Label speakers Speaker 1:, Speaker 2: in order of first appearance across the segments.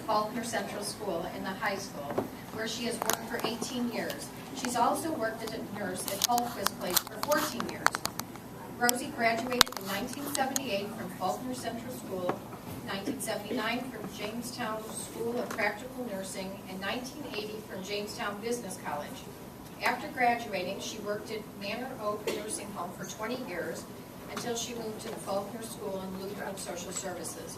Speaker 1: Faulkner Central School in the high school, where she has worked for 18 years. She's also worked as a nurse at Hultquist Place for 14 years. Rosie graduated in 1978 from Faulkner Central School, 1979 from Jamestown School of Practical Nursing, and 1980 from Jamestown Business College. After graduating, she worked at Manor Oak Nursing Home for 20 years until she moved to the Faulkner School in Lutheran Social Services.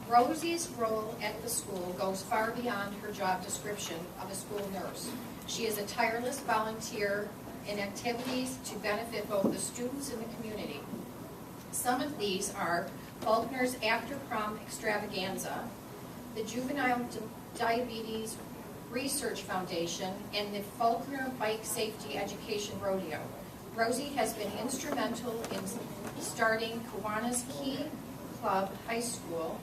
Speaker 1: Rosie's role at the school goes far beyond her job description of a school nurse. She is a tireless volunteer in activities to benefit both the students and the community. Some of these are Faulkner's After Prom Extravaganza, the Juvenile Diabetes Research Foundation, and the Faulkner Bike Safety Education Rodeo. Rosie has been instrumental in starting Kiwanis Key Club High School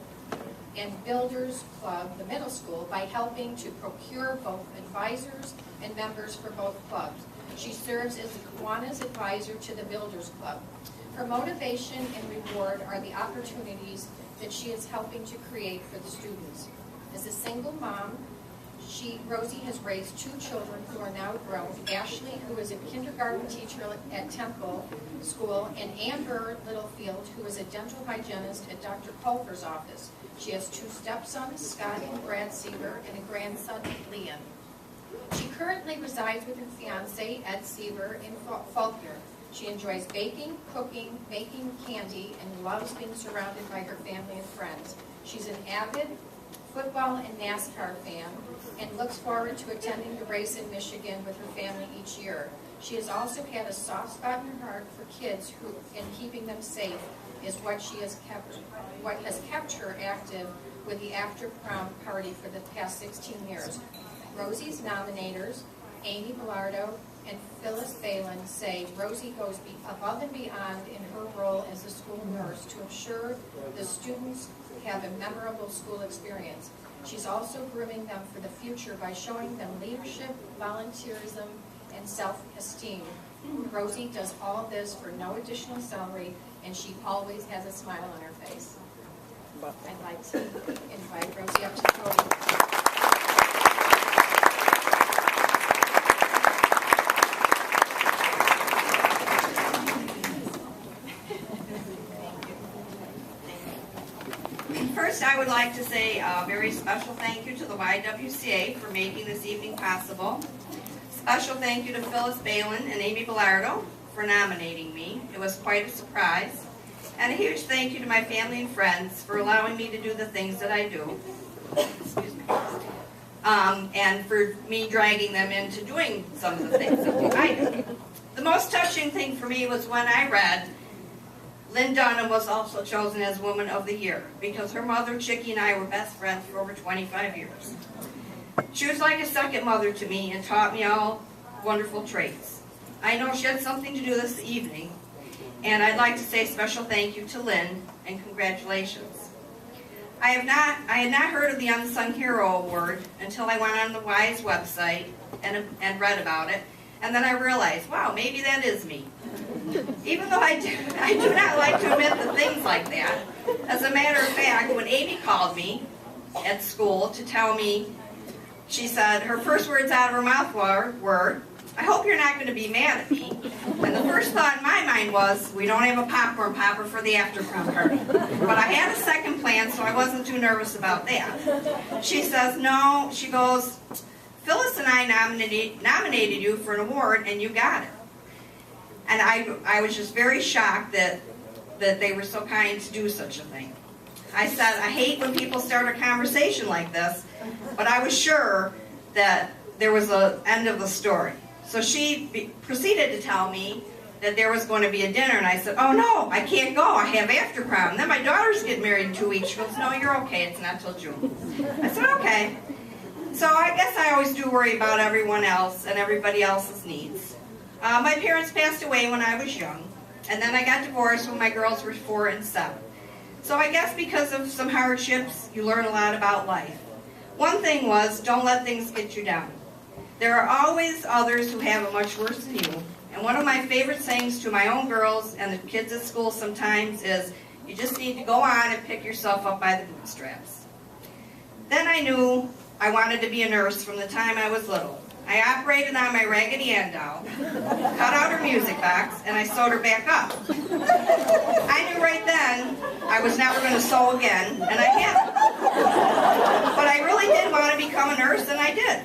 Speaker 1: and Builders Club, the middle school, by helping to procure both advisors and members for both clubs. She serves as the Kiwanis advisor to the Builders Club. Her motivation and reward are the opportunities that she is helping to create for the students. As a single mom, Rosie has raised 2 children who are now grown, Ashley, who is a kindergarten teacher at Temple School, and Amber Littlefield, who is a dental hygienist at Dr. Pulver's office. She has 2 stepsons, Scott and Brad Seaver, and a grandson, Liam. She currently resides with her fiance, Ed Seaver, in Faulkner. She enjoys baking, cooking, making candy, and loves being surrounded by her family and friends. She's an avid football and NASCAR fan and looks forward to attending the race in Michigan with her family each year. She has also had a soft spot in her heart for kids who, and keeping them safe is what has kept her active with the After Prom party for the past 16 years. Rosie's nominators, Amy Bellardo and Phyllis Phelan, say Rosie goes above and beyond in her role as a school nurse to ensure the students have a memorable school experience. She's also grooming them for the future by showing them leadership, volunteerism, and self-esteem. Rosie does all of this for no additional salary, and she always has a smile on her face. I'd like to invite Rosie up to the podium.
Speaker 2: First, I would like to say a very special thank you to the YWCA for making this evening possible. Special thank you to Phyllis Balin and Amy Bellardo for nominating me. It was quite a surprise. And a huge thank you to my family and friends for allowing me to do the things that I do. Excuse me. And for me dragging them into doing some of the things that I do. The most touching thing for me was when I read Lynn Dunham was also chosen as Woman of the Year because her mother, Chickie, and I were best friends for over 25 years. She was like a second mother to me and taught me all wonderful traits. I know she had something to do this evening, and I'd like to say a special thank you to Lynn and congratulations. I had not heard of the Unsung Hero Award until I went on the WISE website and read about it, and then I realized, wow, maybe that is me. Even though I do not like to admit to things like that. As a matter of fact, when Amy called me at school to tell me, she said, her first words out of her mouth were, I hope you're not going to be mad at me. And the first thought in my mind was, we don't have a popcorn popper for the after prom party. But I had a second plan, so I wasn't too nervous about that. She says, no, she goes, Phyllis and I nominated you for an award, and you got it. And I was just very shocked that they were so kind to do such a thing. I said, I hate when people start a conversation like this, but I was sure that there was an end of the story. So she proceeded to tell me that there was going to be a dinner, and I said, oh no, I can't go, I have after prom. And then my daughter's getting married in 2 weeks. She goes, no, you're okay, it's not till June. I said, okay. So I guess I always do worry about everyone else and everybody else's needs. My parents passed away when I was young, and then I got divorced when my girls were 4 and 7. So I guess because of some hardships, you learn a lot about life. One thing was, don't let things get you down. There are always others who have it much worse than you, and one of my favorite sayings to my own girls and the kids at school sometimes is, you just need to go on and pick yourself up by the bootstraps. Then I knew I wanted to be a nurse from the time I was little. I operated on my Raggedy Ann doll, cut out her music box, and I sewed her back up. I knew right then I was never going to sew again, and I haven't. But I really did want to become a nurse, and I did.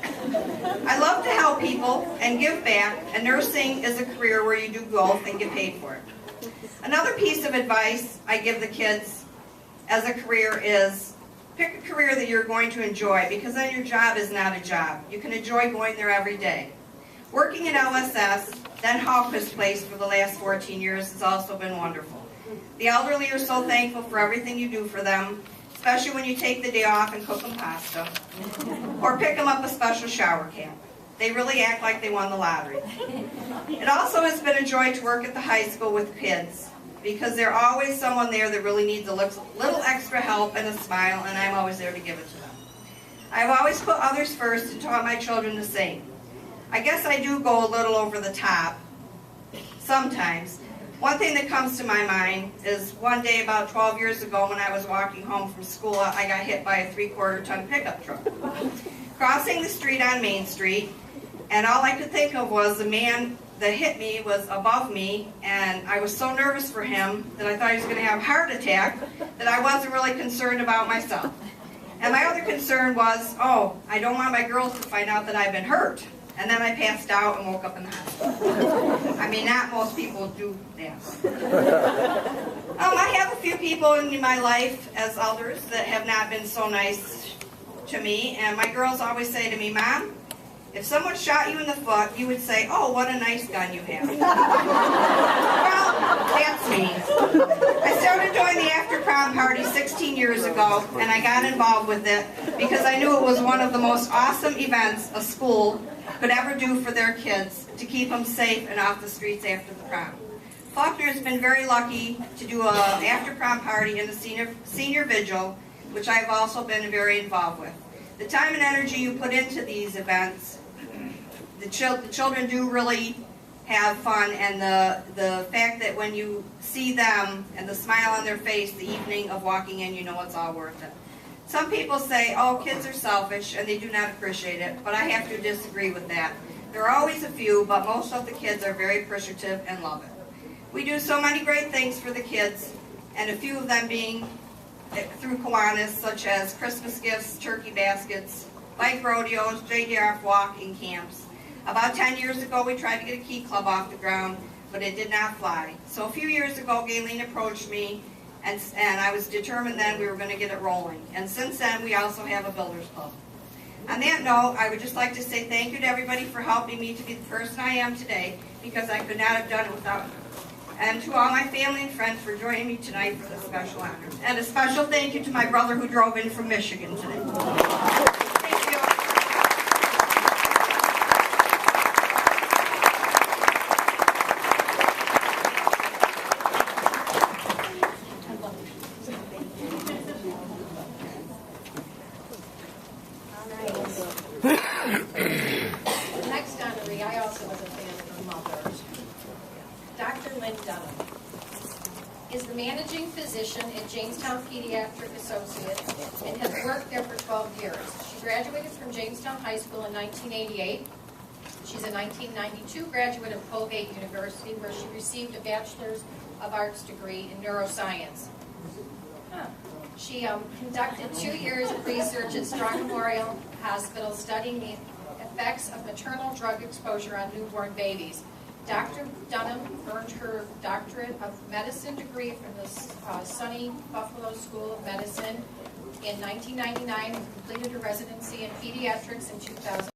Speaker 2: I love to help people and give back, and nursing is a career where you do both and get paid for it. Another piece of advice I give the kids as a career is pick a career that you're going to enjoy, because then your job is not a job. You can enjoy going there every day. Working at LSS, then Hallquist Place for the last 14 years has also been wonderful. The elderly are so thankful for everything you do for them, especially when you take the day off and cook them pasta, or pick them up a special shower cap. They really act like they won the lottery. It also has been a joy to work at the high school with kids, because there's always someone there that really needs a little extra help and a smile, and I'm always there to give it to them. I've always put others first and taught my children the same. I guess I do go a little over the top sometimes. One thing that comes to my mind is one day about 12 years ago when I was walking home from school, I got hit by a 3/4 ton pickup truck. Crossing the street on Main Street, and all I could think of was the man that hit me was above me, and I was so nervous for him that I thought he was going to have a heart attack that I wasn't really concerned about myself. And my other concern was, oh, I don't want my girls to find out that I've been hurt. And then I passed out and woke up in the hospital. I mean, not most people do that. I have a few people in my life as elders that have not been so nice to me, and my girls always say to me, Mom, if someone shot you in the foot, you would say, oh, what a nice gun you have. Well, that's me. I started doing the after-prom party 16 years ago, and I got involved with it because I knew it was one of the most awesome events a school could ever do for their kids to keep them safe and off the streets after the prom. Faulkner has been very lucky to do an after-prom party and a senior vigil, which I've also been very involved with. The time and energy you put into these events, the children do really have fun, and the fact that when you see them and the smile on their face the evening of walking in, you know it's all worth it. Some people say, oh, kids are selfish and they do not appreciate it, but I have to disagree with that. There are always a few, but most of the kids are very appreciative and love it. We do so many great things for the kids, and a few of them being through Kiwanis, such as Christmas gifts, turkey baskets, bike rodeos, JDRF walking camps. About 10 years ago, we tried to get a key club off the ground, but it did not fly. So a few years ago, Gayleen approached me, and I was determined then we were going to get it rolling. And since then, we also have a builders club. On that note, I would just like to say thank you to everybody for helping me to be the person I am today, because I could not have done it without you. And to all my family and friends for joining me tonight for this special honor. And a special thank you to my brother who drove in from Michigan today. Thank you.
Speaker 1: The next honoree, I also was a fan of her mother. Dr. Lynn Dunham is the managing physician at Jamestown Pediatric Associates and has worked there for 12 years. She graduated from Jamestown High School in 1988. She's a 1992 graduate of Colgate University, where she received a Bachelor's of Arts degree in neuroscience. She conducted 2 years of research at Strong Memorial Hospital studying the effects of maternal drug exposure on newborn babies. Dr. Dunham earned her doctorate of medicine degree from the SUNY Buffalo School of Medicine in 1999 and completed her residency in pediatrics in 2000.